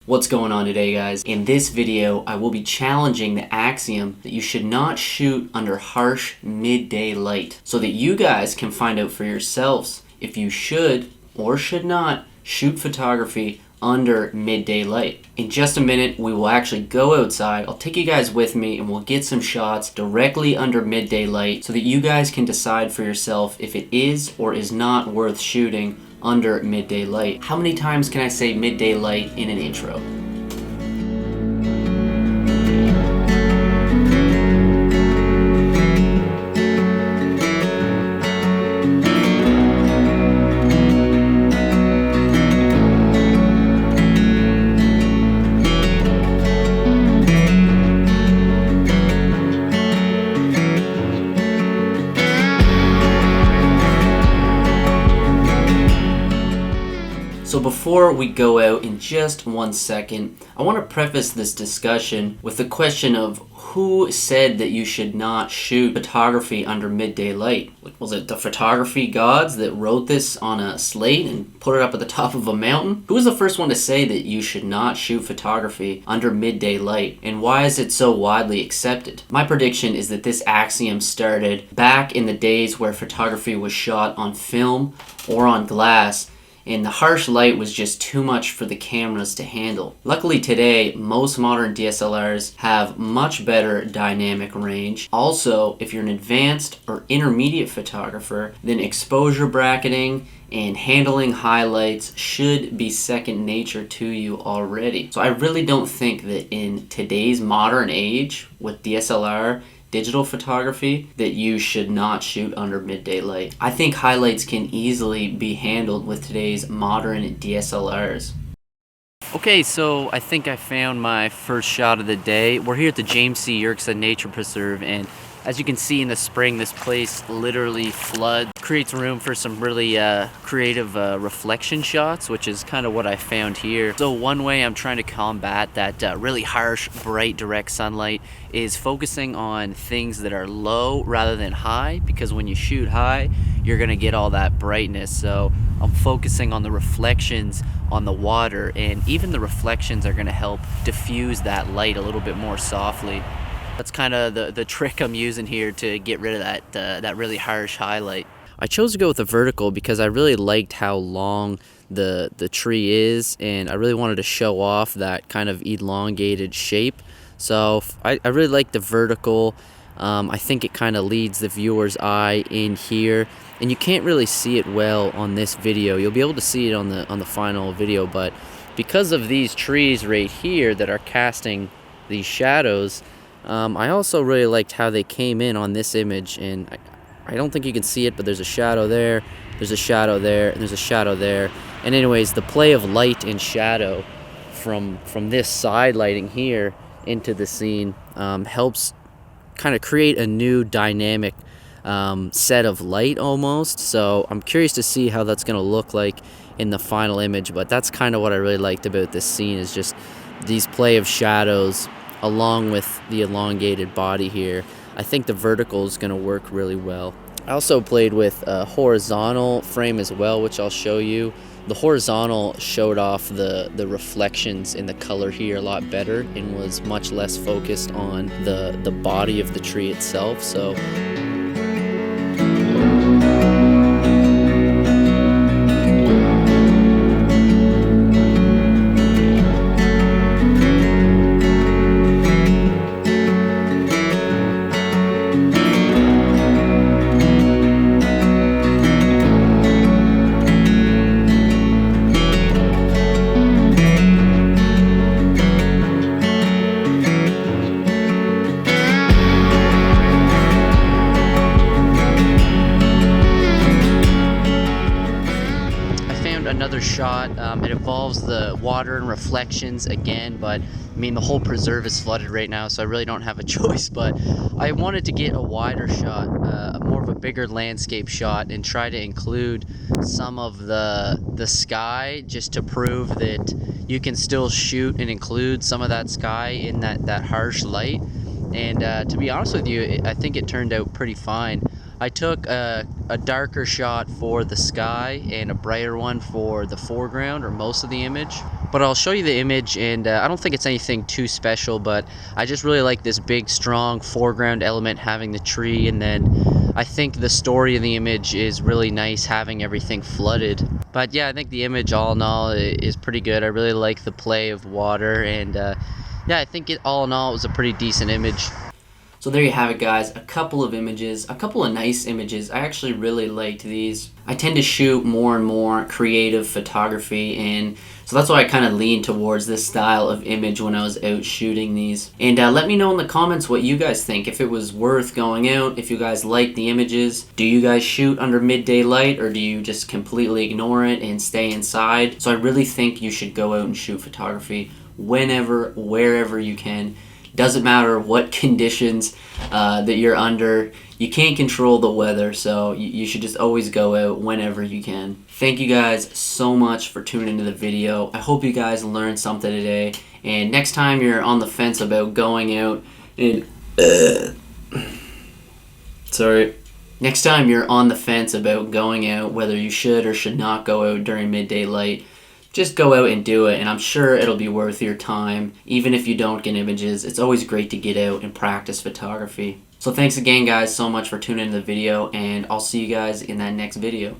What's going on today, guys? In this video, I will be challenging the axiom that you should not shoot under harsh midday light so that you guys can find out for yourselves if you should or should not shoot photography under midday light. In just a minute, we will actually go outside. I'll take you guys with me and we'll get some shots directly under midday light so that you guys can decide for yourself if it is or is not worth shooting under midday light. How many times can I say midday light in an intro? So before we go out in just 1 second, I want to preface this discussion with the question of who said that you should not shoot photography under midday light? Was it the photography gods that wrote this on a slate and put it up at the top of a mountain? Who was the first one to say that you should not shoot photography under midday light? And why is it so widely accepted? My prediction is that this axiom started back in the days where photography was shot on film or on glass, and the harsh light was just too much for the cameras to handle. Luckily today, most modern DSLRs have much better dynamic range. Also, if you're an advanced or intermediate photographer, then exposure bracketing and handling highlights should be second nature to you already. So I really don't think that in today's modern age with DSLR digital photography that you should not shoot under midday light. I think highlights can easily be handled with today's modern DSLRs. Okay, so I think I found my first shot of the day. We're here at the James C. Yerkes Nature Preserve, and as you can see in the spring, this place literally floods, creates room for some really creative reflection shots, which is kind of what I found here. So one way I'm trying to combat that really harsh, bright, direct sunlight is focusing on things that are low rather than high, because when you shoot high, you're gonna get all that brightness. So I'm focusing on the reflections on the water, and even the reflections are gonna help diffuse that light a little bit more softly. That's kind of the trick I'm using here to get rid of that really harsh highlight. I chose to go with the vertical because I really liked how long the tree is, and I really wanted to show off that kind of elongated shape. So I really like the vertical. I think it kind of leads the viewer's eye in here, and you can't really see it well on this video. You'll be able to see it on the final video, but because of these trees right here that are casting these shadows, I also really liked how they came in on this image, and I don't think you can see it, but there's a shadow there, there's a shadow there, and there's a shadow there. And anyways, the play of light and shadow from this side lighting here into the scene helps kind of create a new dynamic set of light almost. So I'm curious to see how that's going to look like in the final image, but that's kind of what I really liked about this scene, is just these play of shadows along with the elongated body here. I think the vertical is going to work really well. I also played with a horizontal frame as well, which I'll show you. The horizontal showed off the reflections in the color here a lot better and was much less focused on the body of the tree itself. So another shot. It involves the water and reflections again, but I mean the whole preserve is flooded right now, so I really don't have a choice. But I wanted to get a wider shot, more of a bigger landscape shot, and try to include some of the sky, just to prove that you can still shoot and include some of that sky in that harsh light. And to be honest with you, I think it turned out pretty fine. I took a darker shot for the sky and a brighter one for the foreground or most of the image. But I'll show you the image, and I don't think it's anything too special, but I just really like this big strong foreground element having the tree, and then I think the story in the image is really nice having everything flooded. But yeah, I think the image all in all is pretty good. I really like the play of water, and yeah, I think all in all it was a pretty decent image. So there you have it, guys. A couple of images, a couple of nice images. I actually really liked these. I tend to shoot more and more creative photography, and so that's why I kind of lean towards this style of image when I was out shooting these. And let me know in the comments what you guys think. If it was worth going out, if you guys like the images. Do you guys shoot under midday light, or do you just completely ignore it and stay inside? So I really think you should go out and shoot photography whenever, wherever you can. Doesn't matter what conditions that you're under. You can't control the weather, so you should just always go out whenever you can. Thank you guys so much for tuning into the video. I hope you guys learned something today. And next time you're on the fence about going out and next time you're on the fence about going out, whether you should or should not go out during midday light, just go out and do it, and I'm sure it'll be worth your time. Even if you don't get images, it's always great to get out and practice photography. So thanks again, guys, so much for tuning in the video, and I'll see you guys in that next video.